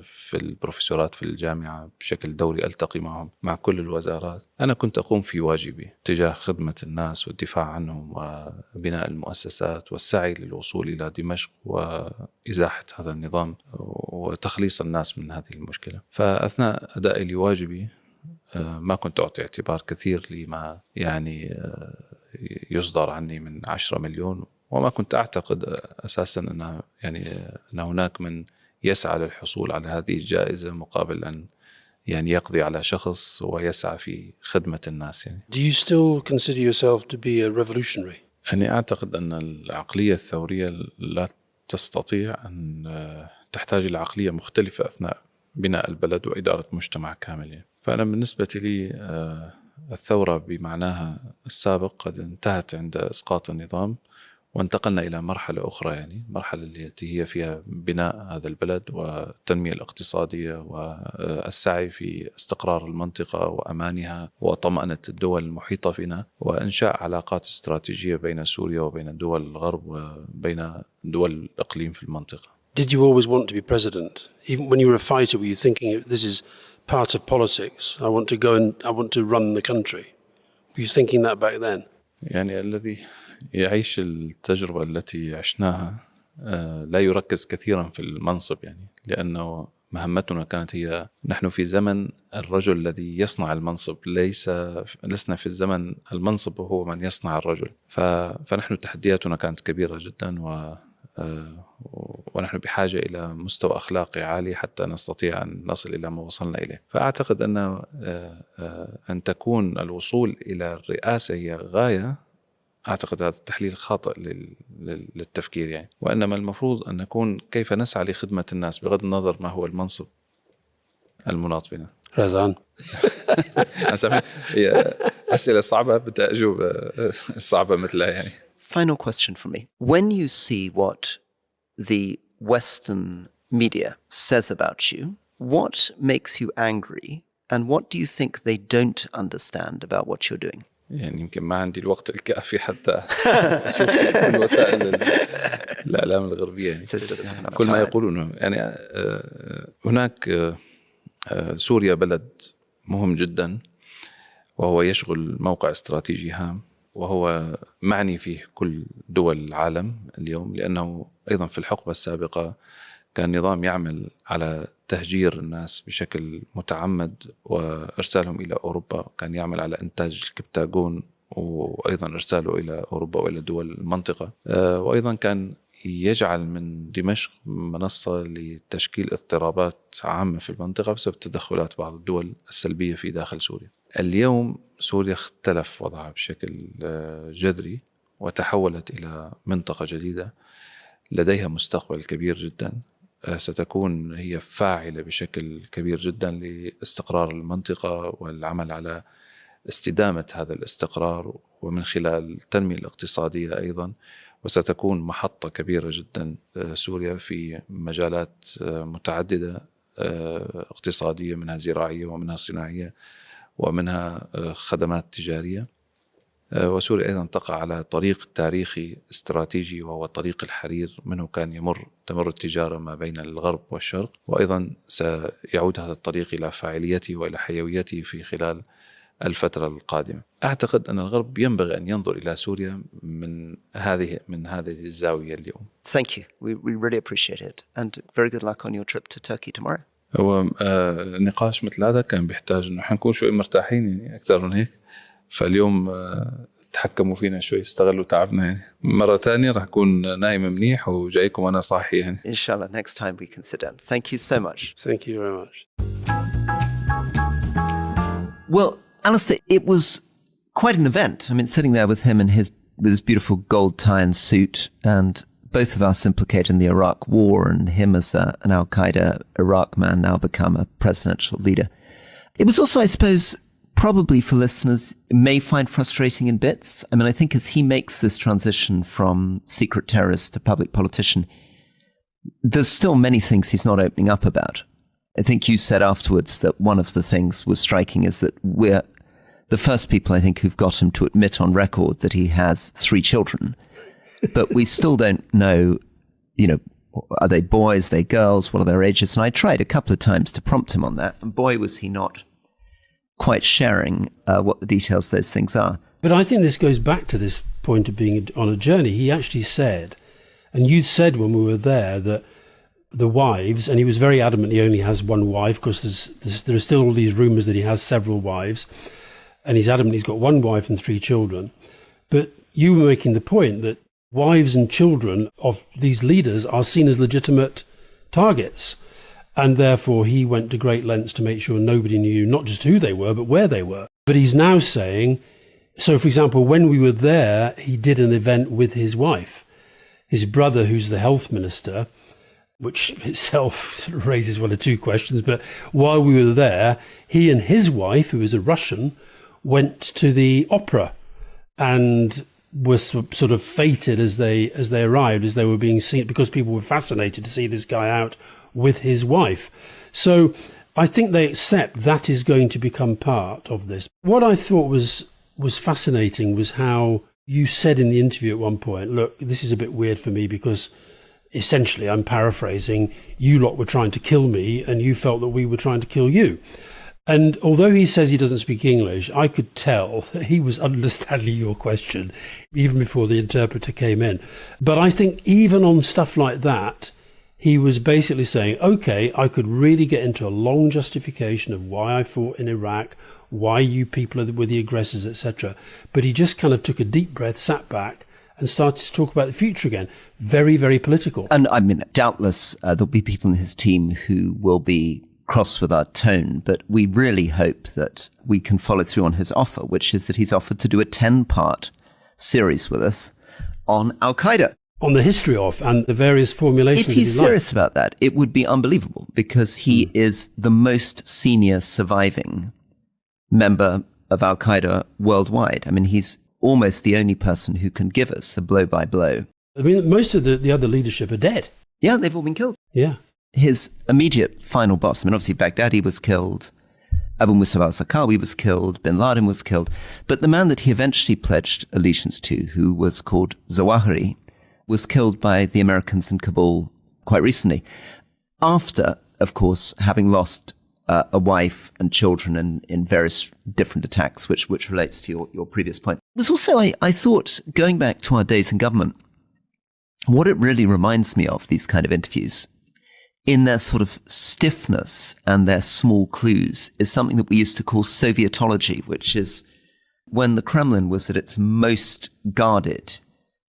في البروفيسورات في الجامعة بشكل دوري، ألتقي معهم مع كل الوزارات. أنا كنت أقوم في واجبي تجاه خدمة الناس والدفاع عنهم وبناء المؤسسات والسعي للوصول إلى دمشق وإزاحة هذا النظام وتخليص الناس من هذه المشكلة. فأثناء أدائي لواجبي ما كنت أعطي اعتبار كثير لما يعني يصدر عني من 10 مليون، وما كنت أعتقد أساسا أن هناك من يسعى للحصول على هذه الجائزة مقابل أن يعني يقضي على شخص ويسعى في خدمة الناس يعني. Do you still consider yourself to be a revolutionary? أنا أعتقد أن العقلية الثورية لا تستطيع أن تحتاج إلى عقلية مختلفة أثناء بناء البلد وإدارة مجتمع كامل. فأنا بالنسبة لي الثورة بمعناها السابق قد انتهت عند إسقاط النظام، وانتقلنا إلى مرحلة أخرى، يعني مرحلة التي هي فيها بناء هذا البلد والتنمية الاقتصادية والسعي في استقرار المنطقة وأمانها وطمأنة الدول المحيطة فينا، وإنشاء علاقات استراتيجية بين سوريا وبين دول الغرب وبين دول الإقليم في المنطقة. Did you always want to be president? Even when you were a fighter, were you thinking this is part of politics? I want to go and I want to run the country. Were you thinking that back then? يعني الذي يعيش التجربة التي عشناها لا يركز كثيرا في المنصب، يعني لأنه مهمتنا كانت هي نحن في زمن الرجل الذي يصنع المنصب، لسنا في الزمن المنصب هو من يصنع الرجل. فنحن تحدياتنا كانت كبيرة جدا ونحن بحاجة إلى مستوى أخلاقي عالي حتى نستطيع أن نصل إلى ما وصلنا إليه. فأعتقد أن تكون الوصول إلى الرئاسة هي غاية. أعتقد هذا التحليل خاطئ للتفكير يعني، وإنما المفروض أن نكون كيف نسعى لخدمة الناس بغض النظر ما هو المنصب المناط بنا. رزان. أسئلة صعبة بدي أجوب صعبة مثلها يعني. Final question from me. When you see what the Western media says about you, what makes you angry and what do you think they don't understand about what you're doing? يعني يمكن ما عندي الوقت الكافي حتى أشوف كل وسائل الإعلام الغربية يعني. كل ما يقولونه يعني هناك سوريا بلد مهم جدا، وهو يشغل موقع استراتيجي هام، وهو معني فيه كل دول العالم اليوم، لأنه أيضا في الحقبة السابقة كان نظام يعمل على تهجير الناس بشكل متعمد وإرسالهم إلى أوروبا، كان يعمل على إنتاج الكبتاغون وأيضا إرساله إلى أوروبا وإلى دول المنطقة، وأيضا كان يجعل من دمشق منصة لتشكيل اضطرابات عامة في المنطقة بسبب تدخلات بعض الدول السلبية في داخل سوريا. اليوم سوريا اختلف وضعها بشكل جذري وتحولت إلى منطقة جديدة لديها مستقبل كبير جدا، ستكون هي فاعلة بشكل كبير جدا لاستقرار المنطقة والعمل على استدامة هذا الاستقرار، ومن خلال التنمية الاقتصادية أيضا، وستكون محطة كبيرة جدا سوريا في مجالات متعددة اقتصادية، منها زراعية ومنها صناعية ومنها خدمات تجارية. وسوريا أيضا تقع على طريق تاريخي استراتيجي وهو طريق الحرير، منه كان تمر التجارة ما بين الغرب والشرق، وأيضا سيعود هذا الطريق إلى فاعليته وإلى حيويته في خلال الفترة القادمة. أعتقد أن الغرب ينبغي أن ينظر إلى سوريا من هذه الزاوية اليوم. Thank you. We really appreciate it. And very good luck on your trip to Turkey tomorrow. هو نقاش مثل هذا كان بيحتاج أنه حنكون شوي مرتاحين يعني أكثر من هيك، فاليوم تحكموا فينا شوي، استغلوا تعبنا يعني. مرة تانية راح أكون نايم منيح وجايكم وأنا صاحي يعني. Inshallah, next time we can sit down. Thank you so much. Thank you very much. Well, Alistair, it was quite an event. I mean, sitting there with him in with his beautiful gold tie and suit, and both of us implicated in the Iraq War, and him as an Al-Qaeda Iraq man now become a presidential leader. It was also, I suppose, probably for listeners, may find frustrating in bits. I mean, I think as he makes this transition from secret terrorist to public politician, there's still many things he's not opening up about. I think you said afterwards that one of the things was striking is that we're the first people, I think, who've got him to admit on record that he has 3 children. But we still don't know, are they boys, are they girls, what are their ages? And I tried a couple of times to prompt him on that. And boy, was he not quite sharing what the details of those things are. But I think this goes back to this point of being on a journey. He actually said, and you said when we were there, that the wives, and he was very adamant he only has one wife, because there are still all these rumours that he has several wives, and he's adamant he's got one wife and 3 children. But you were making the point that wives and children of these leaders are seen as legitimate targets, and therefore he went to great lengths to make sure nobody knew not just who they were, but where they were. But he's now saying, so for example, when we were there, he did an event with his wife. His brother, who's the health minister, which itself raises one or two questions, but while we were there, he and his wife, who is a Russian, went to the opera and were sort of fated as they arrived, as they were being seen, because people were fascinated to see this guy out with his wife. So I think they accept that is going to become part of this. What I thought was fascinating was how you said in the interview at one point, look, this is a bit weird for me because essentially, I'm paraphrasing, you lot were trying to kill me and you felt that we were trying to kill you. And although he says he doesn't speak English, I could tell that he was understanding your question even before the interpreter came in. But I think even on stuff like that, he was basically saying, okay, I could really get into a long justification of why I fought in Iraq, why you people were the aggressors, etc. But he just kind of took a deep breath, sat back, and started to talk about the future again. Very, very political. And I mean, doubtless there'll be people in his team who will be cross with our tone, but we really hope that we can follow through on his offer, which is that he's offered to do a 10-part series with us on Al-Qaeda. On the history of and the various formulations. If he's serious about that, it would be unbelievable, because he is the most senior surviving member of Al-Qaeda worldwide. I mean, he's almost the only person who can give us a blow-by-blow. I mean, most of the other leadership are dead. Yeah, they've all been killed. Yeah. His immediate final boss, I mean, obviously Baghdadi was killed. Abu Musab al-Zarqawi was killed, bin Laden was killed, but the man that he eventually pledged allegiance to, who was called Zawahiri, was killed by the Americans in Kabul quite recently, after, of course, having lost a wife and children in various different attacks, which relates to your previous point. It was also, I thought, going back to our days in government, what it really reminds me of, these kind of interviews, in their sort of stiffness and their small clues, is something that we used to call Sovietology, which is when the Kremlin was at its most guarded,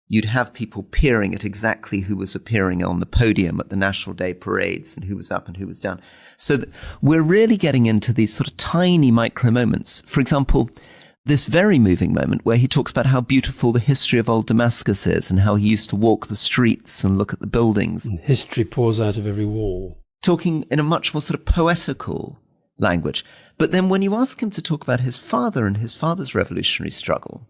you'd have people peering at exactly who was appearing on the podium at the National Day parades and who was up and who was down. So we're really getting into these sort of tiny micro moments. For example, this very moving moment where he talks about how beautiful the history of old Damascus is and how he used to walk the streets and look at the buildings. And history pours out of every wall. Talking in a much more sort of poetical language. But then when you ask him to talk about his father and his father's revolutionary struggle,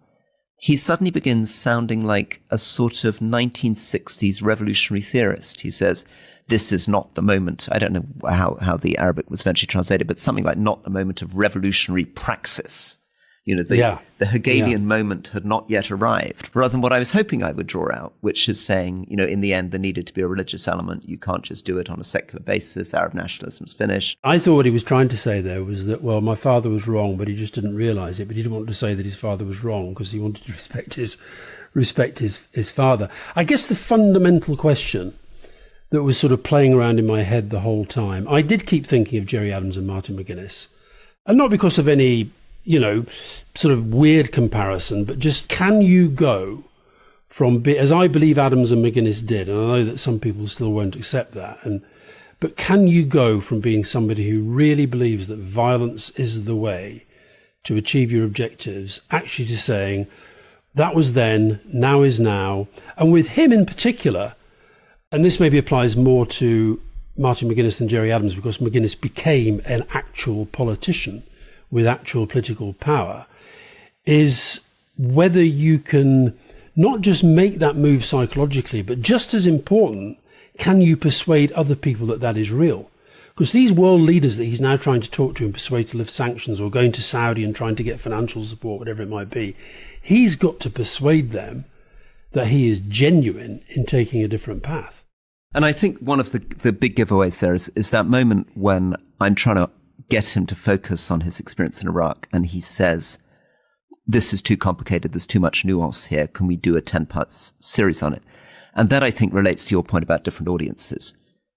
he suddenly begins sounding like a sort of 1960s revolutionary theorist. He says, this is not the moment, I don't know how the Arabic was eventually translated, but something like not the moment of revolutionary praxis. You know, the Hegelian moment had not yet arrived, rather than what I was hoping I would draw out, which is saying, you know, in the end, there needed to be a religious element. You can't just do it on a secular basis. Arab nationalism's finished. I thought what he was trying to say there was that, well, my father was wrong, but he just didn't realize it. But he didn't want to say that his father was wrong because he wanted to respect his father. I guess the fundamental question that was sort of playing around in my head the whole time, I did keep thinking of Gerry Adams and Martin McGuinness, and not because of any, you know, sort of weird comparison, but just can you go from, as I believe Adams and McGuinness did, and I know that some people still won't accept that, but can you go from being somebody who really believes that violence is the way to achieve your objectives, actually to saying, that was then, now is now, and with him in particular, and this maybe applies more to Martin McGuinness than Gerry Adams, because McGuinness became an actual politician with actual political power, is whether you can not just make that move psychologically, but just as important, can you persuade other people that that is real? Because these world leaders that he's now trying to talk to and persuade to lift sanctions, or going to Saudi and trying to get financial support, whatever it might be, he's got to persuade them that he is genuine in taking a different path. And I think one of the big giveaways there is that moment when I'm trying to get him to focus on his experience in Iraq, and he says, this is too complicated, there's too much nuance here, can we do a 10-part series on it? And that, I think, relates to your point about different audiences.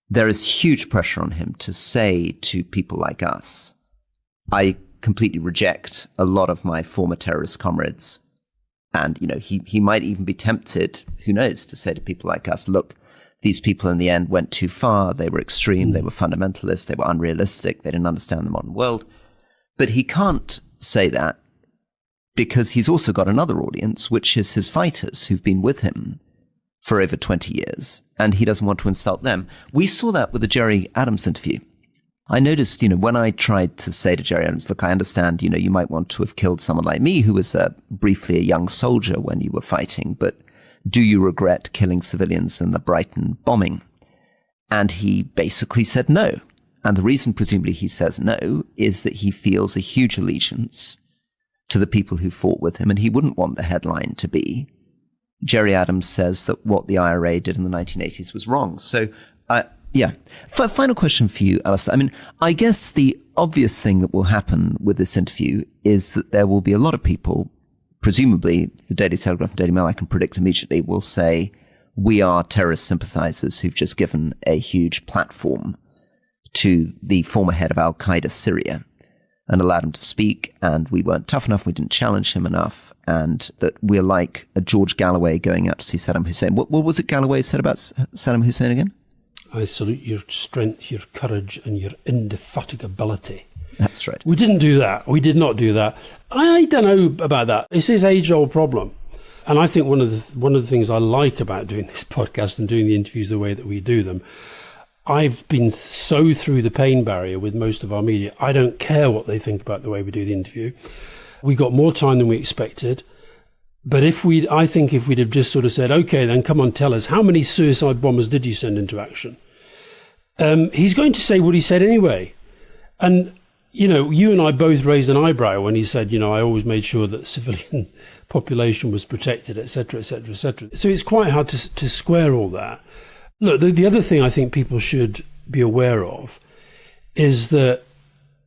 There is huge pressure on him to say to people like us, I completely reject a lot of my former terrorist comrades. And, you know, he might even be tempted, who knows, to say to people like us, look, these people in the end went too far, they were extreme, they were fundamentalist, they were unrealistic, they didn't understand the modern world. But he can't say that because he's also got another audience, which is his fighters who've been with him for over 20 years, and he doesn't want to insult them. We saw that with the Gerry Adams interview. I noticed, you know, when I tried to say to Gerry Adams, look, I understand, you know, you might want to have killed someone like me who was briefly a young soldier when you were fighting, but do you regret killing civilians in the Brighton bombing? And he basically said no. And the reason, presumably, he says no is that he feels a huge allegiance to the people who fought with him, and he wouldn't want the headline to be, Gerry Adams says that what the IRA did in the 1980s was wrong. So, yeah. Final question for you, Alistair. I mean, I guess the obvious thing that will happen with this interview is that there will be a lot of people, presumably the Daily Telegraph and Daily Mail, I can predict immediately, will say, we are terrorist sympathizers who've just given a huge platform to the former head of Al-Qaeda Syria and allowed him to speak, and we weren't tough enough, we didn't challenge him enough, and that we're like a George Galloway going out to see Saddam Hussein. What was it Galloway said about Saddam Hussein again? I salute your strength, your courage, and your indefatigability. That's right. We didn't do that. We did not do that. I don't know about that. It's his age-old problem. And I think one of the things I like about doing this podcast and doing the interviews the way that we do them, I've been so through the pain barrier with most of our media. I don't care what they think about the way we do the interview. We got more time than we expected. But I think if we'd have just sort of said, okay, then come on, tell us, how many suicide bombers did you send into action? He's going to say what he said anyway. And You know, you and I both raised an eyebrow when he said, you know, I always made sure that civilian population was protected, etc., etc., etc. So it's quite hard to square all that. Look, the other thing I think people should be aware of is that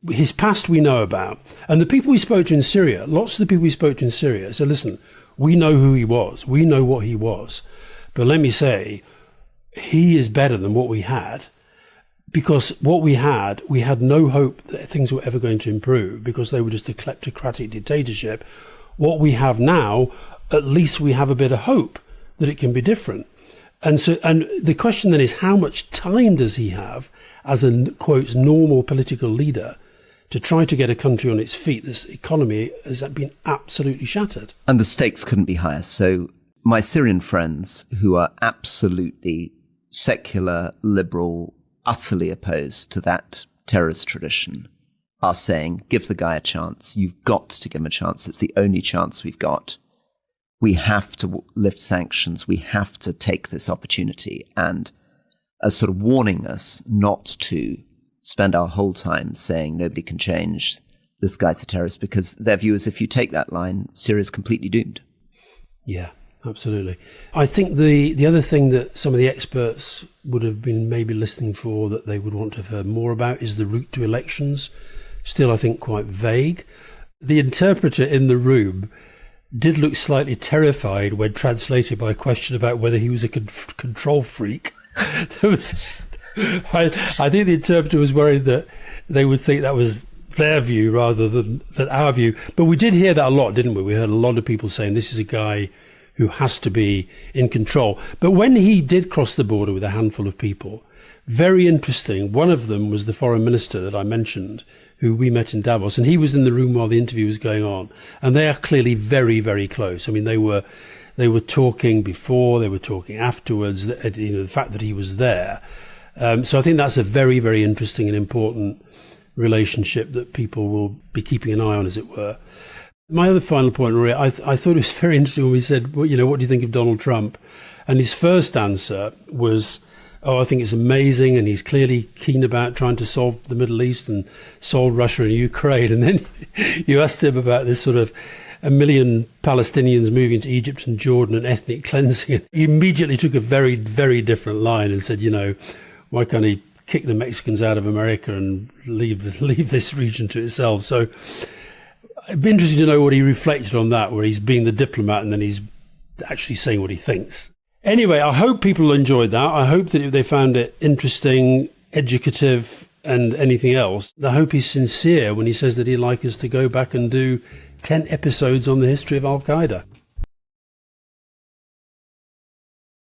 his past we know about. And the people we spoke to in Syria, lots of the people we spoke to in Syria said, listen, we know who he was. We know what he was. But let me say, he is better than what we had. Because what we had no hope that things were ever going to improve because they were just a kleptocratic dictatorship. What we have now, at least we have a bit of hope that it can be different. And so, and the question then is, how much time does he have as a, quote, normal political leader to try to get a country on its feet? This economy has been absolutely shattered. And the stakes couldn't be higher. So my Syrian friends, who are absolutely secular, liberal, utterly opposed to that terrorist tradition, are saying, give the guy a chance. You've got to give him a chance. It's the only chance we've got. We have to lift sanctions. We have to take this opportunity, and as sort of warning us not to spend our whole time saying nobody can change, this guy's a terrorist, because their view is if you take that line, Syria's completely doomed. Yeah, absolutely. I think the other thing that some of the experts would have been maybe listening for that they would want to have heard more about is the route to elections. Still, I think, quite vague. The interpreter in the room did look slightly terrified when translated by a question about whether he was a control freak. I think the interpreter was worried that they would think that was their view rather than our view. But we did hear that a lot, didn't we? We heard a lot of people saying this is a guy who has to be in control. But when he did cross the border with a handful of people, very interesting, one of them was the foreign minister that I mentioned, who we met in Davos, and he was in the room while the interview was going on. And they are clearly very, very close. I mean, they were talking before, they were talking afterwards, the fact that he was there. So I think that's a very, very interesting and important relationship that people will be keeping an eye on, as it were. My other final point, Maria, I thought it was very interesting when we said, well, you know, what do you think of Donald Trump? And his first answer was, oh, I think it's amazing, and he's clearly keen about trying to solve the Middle East and solve Russia and Ukraine. And then you asked him about this sort of 1 million Palestinians moving to Egypt and Jordan and ethnic cleansing. He immediately took a very, very different line and said, you know, why can't he kick the Mexicans out of America and leave this region to itself? So it'd be interesting to know what he reflected on that, where he's being the diplomat and then he's actually saying what he thinks. Anyway, I hope people enjoyed that. I hope that they found it interesting, educative, and anything else. I hope he's sincere when he says that he'd like us to go back and do 10 episodes on the history of Al-Qaeda.